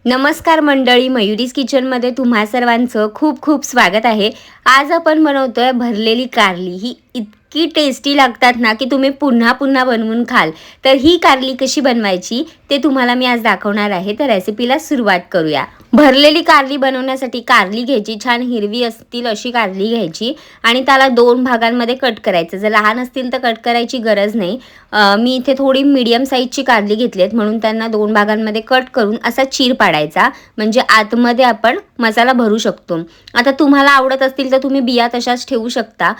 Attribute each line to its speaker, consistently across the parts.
Speaker 1: नमस्कार मंडळी, मयुरीज किचनमध्ये तुम्हा सर्वांचं खूप खूप स्वागत आहे। आज आपण बनवतोय भरलेली कारली। ही इतकी टेस्टी लागतात ना की तुम्ही पुन्हा पुन्हा बनवून खाल। तर ही कारली कशी बनवायची ते तुम्हाला मी आज दाखवणार आहे। तर रेसिपीला सुरुवात करूया। भरलेली कारली बनवण्यासाठी कारली घ्यायची, छान हिरवी असतील अशी कारली घ्यायची आणि त्याला दोन भागांमध्ये कट करायचं। जर लहान असतील तर कट करायची गरज नाही। मी इथे थोडी मीडियम साईजची कारली घेतली आहे म्हणून त्यांना दोन भागांमध्ये कट करून असा चीर पाडायचा, म्हणजे आतमध्ये आपण मसाला भरू शकतो। आता तुम्हाला आवडत असतील तर तुम्ही बिया तशाच ठेवू शकता,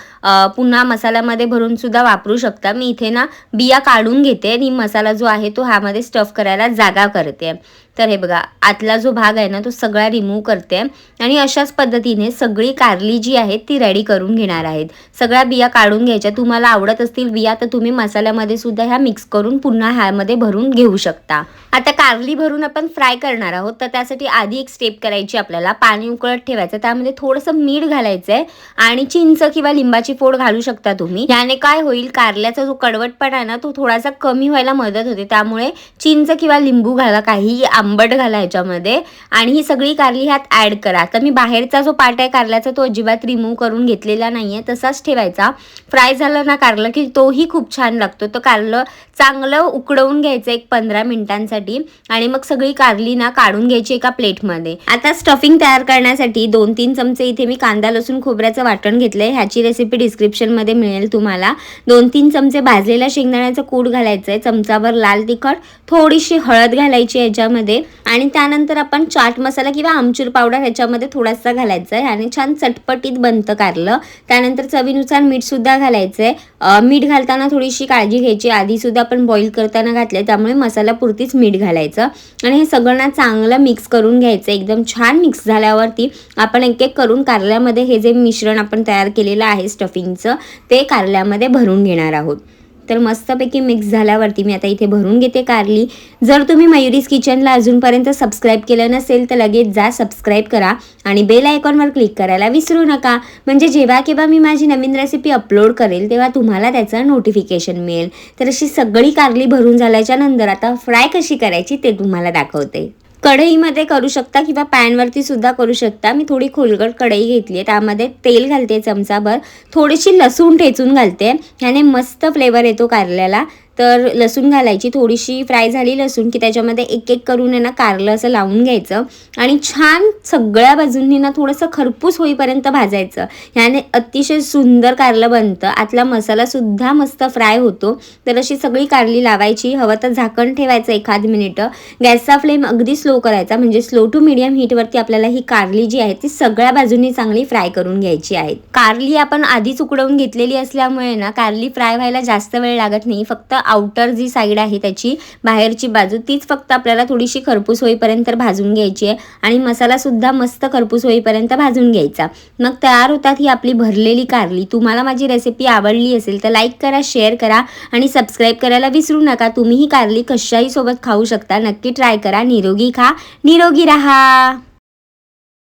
Speaker 1: पुन्हा मसाल्यामध्ये भरून सुद्धा वापरू शकता। मी इथे ना बिया काढून घेते आणि मसाला जो आहे तो ह्यामध्ये स्टफ करायला जागा करते। तर हे बघा, आतला जो भाग आहे ना तो सगळा रिमूव्ह करते आणि अशाच पद्धतीने सगळी कारली जी आहे ती रेडी करून घेणार आहेत। सगळ्या बिया काढून घ्यायच्या। तुम्हाला आवडत असतील बिया तर तुम्ही मसाल्यामध्ये सुद्धा ह्या मिक्स करून पुन्हा ह्यामध्ये भरून घेऊ शकता। आता कारली भरून आपण फ्राय करणार आहोत, तर त्यासाठी आधी एक स्टेप करायची आपल्याला। पाणी उकळत ठेवायचं, त्यामध्ये थोडंसं मीठ घालायचंय आणि चिंच किंवा लिंबाची फोड घालू शकता तुम्ही। याने काय होईल, कारल्याचा जो कडवटपणा आहे ना तो थोडासा कमी व्हायला मदत होते। त्यामुळे चिंच किंवा लिंबू घाला, काही आंबट घाला ह्याच्यामध्ये आणि ही सगळी कारली ह्यात ॲड करा। तर मी बाहेरचा जो पार्ट आहे कारल्याचा तो अजिबात रिमूव्ह करून घेतलेला नाहीये, तसाच ठेवायचा। फ्राय झालं ना कारलं की तोही खूप छान लागतो। तर कारलं चांगलं उकडवून घ्यायचं एक 15 मिनिटांसाठी आणि मग सगळी कारली ना काढून घ्यायची एका प्लेटमध्ये। आता स्टफिंग तयार करण्यासाठी 2-3 चमचे इथे मी कांदा लसूण खोबऱ्याचं वाटण घेतलंय। ह्याची रेसिपी डिस्क्रिप्शनमध्ये मिळेल तुम्हाला। 2-3 चमचे भाजलेला शेंगदाण्याचं कूट घालायचंय, चमचाभर लाल तिखट, थोडीशी हळद घालायची याच्यामध्ये आणि त्यानंतर आपण चाट मसाला किंवा आमचूर पावडर ह्याच्यामध्ये थोडासा घालायचा आहे आणि छान चटपटीत बनतं कारलं। त्यानंतर चवीनुसार मीठ सुद्धा घालायचंय। मीठ घालताना थोडीशी काळजी घ्यायची, आधी सुद्धा आपण बॉईल करताना घातले त्यामुळे मसाला पुरतीच मीठ घालायचं आणि हे सगळं ना चांगलं मिक्स करून घ्यायचं। एकदम छान मिक्स झाल्यावरती आपण एक एक करून कारल्यामध्ये हे जे मिश्रण आपण तयार केलेलं आहे स्टफिंगचं ते कारल्यामध्ये भरून घेणार आहोत। तर मस्तपैकी मिक्स झाल्यावरती मी आता इथे भरून घेते कारली। जर तुम्ही मयुरीज किचनला अजूनपर्यंत सबस्क्राईब केलं नसेल तर लगेच जा सबस्क्राईब करा आणि बेल आयकॉनवर क्लिक करायला विसरू नका, म्हणजे जेव्हा केव्हा मी माझी नवीन रेसिपी अपलोड करेल तेव्हा तुम्हाला त्याचं नोटिफिकेशन मिळेल। तर अशी सगळी कारली भरून झाल्याच्या नंतर आता फ्राय कशी करायची ते तुम्हाला दाखवते। कढईमध्ये करू शकता किंवा पॅनवरती सुद्धा करू शकता। मी थोडी खोलगट कढई घेतली आहे, त्यामध्ये तेल घालते चमचाभर, थोडीशी लसूण ठेचून घालते, ह्याने मस्त फ्लेवर येतो कारल्याला। तर लसूण घालायची, थोडीशी फ्राय झाली लसूण की त्याच्यामध्ये एक एक करून ना कारलं असं लावून घ्यायचं आणि छान सगळ्या बाजूंनी ना थोडंसं खरपूस होईपर्यंत भाजायचं। ह्याने अतिशय सुंदर कारलं बनतं, आतला मसाला सुद्धा मस्त फ्राय होतो। तर अशी सगळी कारली लावायची, हवं तर झाकण ठेवायचं 1 मिनिट। गॅसचा फ्लेम अगदी स्लो करायचा, म्हणजे स्लो टू मीडियम हीटवरती आपल्याला ही कारली जी आहे ती सगळ्या बाजूंनी चांगली फ्राय करून घ्यायची आहे। कारली आपण आधीच उकडवून घेतलेली असल्यामुळे ना कारली फ्राय व्हायला जास्त वेळ लागत नाही। फक्त आउटर जी साईड आहे त्याची बाहेरची बाजू तीच फक्त आपल्याला थोडीशी खरपूस होईपर्यंत भाजून घ्यायची आहे आणि मसाला सुद्धा मस्त खरपूस होईपर्यंत भाजून घ्यायचा। मग तयार होतात ही आपली भरलेली कारली। तुम्हाला माझी रेसिपी आवडली असेल तर लाईक करा, शेअर करा आणि सबस्क्राईब करायला विसरू नका। तुम्ही ही कारली कशाही सोबत खाऊ शकता, नक्की ट्राय करा। निरोगी खा, निरोगी राहा।